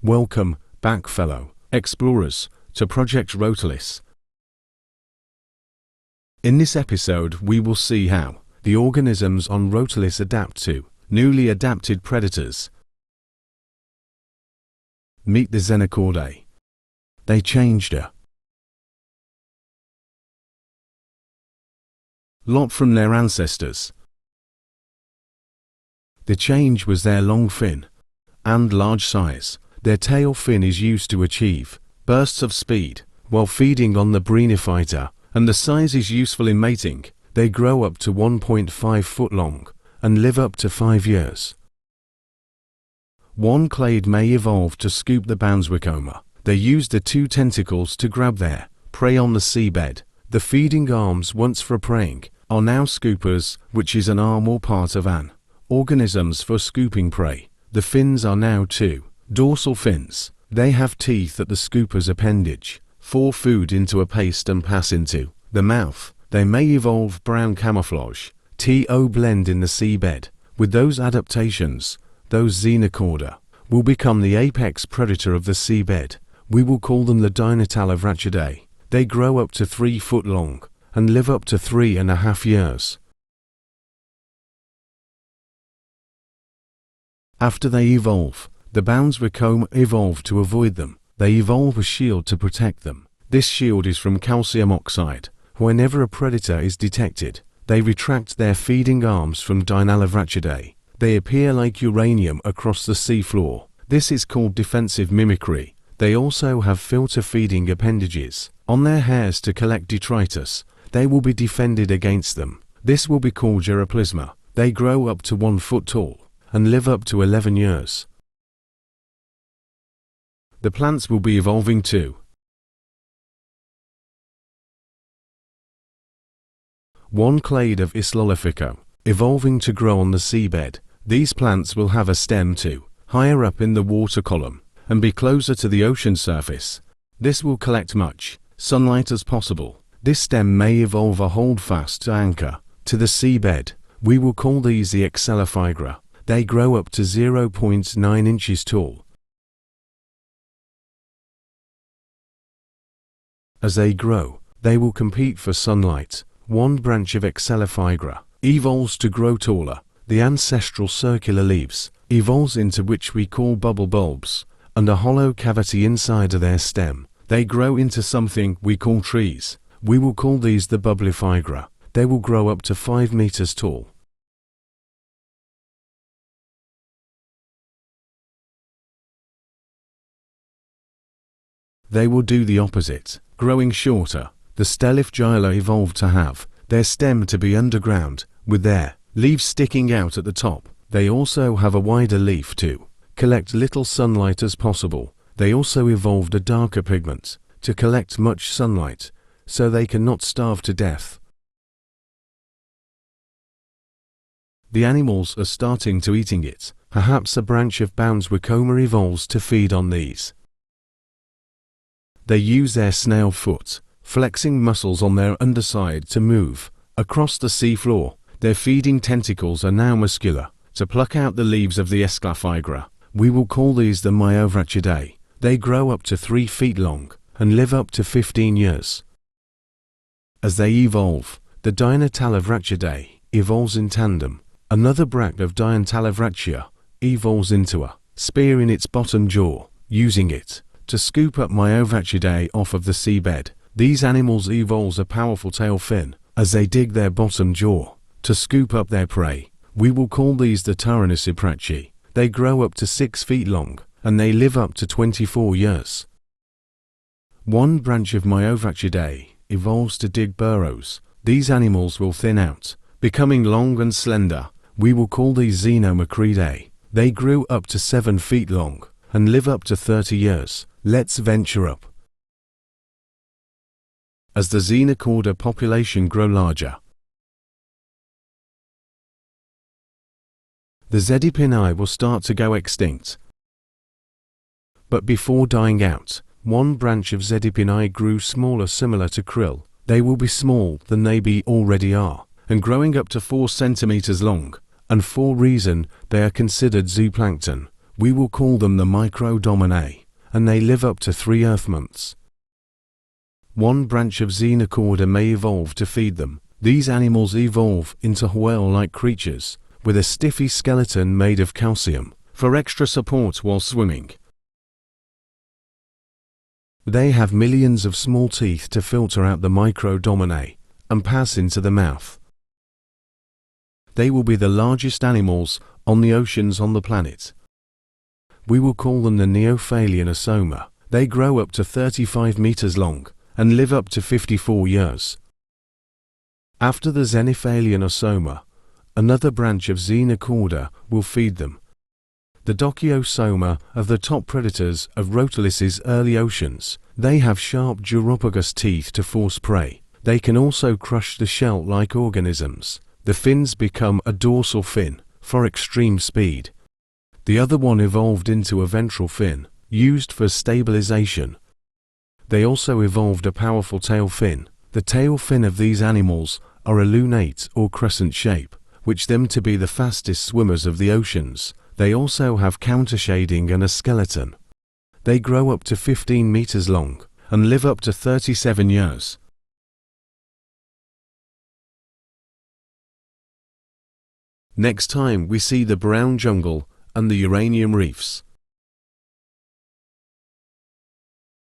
Welcome back, fellow explorers, to Project Rotolis. In this episode, we will see how the organisms on Rotolis adapt to newly adapted predators. Meet the Xenochordae. They changed a lot from their ancestors. The change was their long fin and large size. Their tail fin is used to achieve bursts of speed while feeding on the Brenophyta, and the size is useful in mating. They grow up to 1.5 foot long and live up to 5 years. One clade may evolve to scoop the Bounswicoma. They use the two tentacles to grab their prey on the seabed. The feeding arms, once for preying, are now scoopers, which is an arm or part of an organisms for scooping prey. The fins are now two dorsal fins. They have teeth at the scooper's appendage for food into a paste and pass into the mouth. They may evolve brown camouflage to blend in the seabed. With those adaptations, those Xenochordae will become the apex predator of the seabed. We will call them the Dinotalovrachidae. They grow up to 3 foot long and live up to 3.5 years. After they evolve, the Bounswicoma evolve to avoid them. They evolve a shield to protect them. This shield is from calcium oxide. Whenever a predator is detected, they retract their feeding arms from Dinotalovrachidae. They appear like uranium across the sea floor. This is called defensive mimicry. They also have filter-feeding appendages on their hairs to collect detritus. They will be defended against them. This will be called geraplasma. They grow up to 1 foot tall and live up to 11 years. The plants will be evolving too. One clade of Islolophico, evolving to grow on the seabed. These plants will have a stem too, higher up in the water column, and be closer to the ocean surface. This will collect much sunlight as possible. This stem may evolve a holdfast anchor to the seabed. We will call these the Excelophygra. They grow up to 0.9 inches tall. As they grow, they will compete for sunlight. One branch of Excelophygra evolves to grow taller. The ancestral circular leaves evolves into which we call bubble bulbs, and a hollow cavity inside of their stem. They grow into something we call trees. We will call these the Bubblyphygra. They will grow up to 5 meters tall. They will do the opposite, growing shorter. The Stelliphgyla evolved to have their stem to be underground, with their leaves sticking out at the top. They also have a wider leaf to collect little sunlight as possible. They also evolved a darker pigment to collect much sunlight, so they cannot starve to death. The animals are starting to eating it. Perhaps a branch of Bounswicoma evolves to feed on these. They use their snail foot, flexing muscles on their underside to move across the seafloor. Their feeding tentacles are now muscular to pluck out the leaves of the Excelophygra. We will call these the Myovrachidae. They grow up to 3 feet long and live up to 15 years. As they evolve, the Dinotalovrachidae evolves in tandem. Another bract of Dinotalovracia evolves into a spear in its bottom jaw, using it to scoop up Myovrachidae off of the seabed. These animals evolve a powerful tail fin as they dig their bottom jaw to scoop up their prey. We will call these the Tyrannocyprachi. They grow up to 6 feet long and they live up to 24 years. One branch of Myovrachidae evolves to dig burrows. These animals will thin out, becoming long and slender. We will call these Xenomacridae. They grew up to 7 feet long and live up to 30 years. Let's venture up. As the Xenochordae population grow larger, the Zedipinae will start to go extinct. But before dying out, one branch of Zedipinae grew smaller, similar to krill. They will be small than they already are, and growing up to 4 centimeters long, and for reason they are considered zooplankton. We will call them the microdominae, and they live up to 3 Earth months. One branch of Xenochorda may evolve to feed them. These animals evolve into whale-like creatures, with a stiffy skeleton made of calcium, for extra support while swimming. They have millions of small teeth to filter out the microdominae and pass into the mouth. They will be the largest animals on the oceans on the planet. We will call them the Neophalianosoma. They grow up to 35 meters long and live up to 54 years. After the Xenophalianosoma, another branch of Xenochorda will feed them. The Dochiosoma are the top predators of Rotolis' early oceans. They have sharp duropagus teeth to force prey. They can also crush the shell-like organisms. The fins become a dorsal fin for extreme speed. The other one evolved into a ventral fin, used for stabilization. They also evolved a powerful tail fin. The tail fin of these animals are a lunate or crescent shape, which them to be the fastest swimmers of the oceans. They also have countershading and a skeleton. They grow up to 15 meters long and live up to 37 years. Next time we see the brown jungle and the uranium reefs.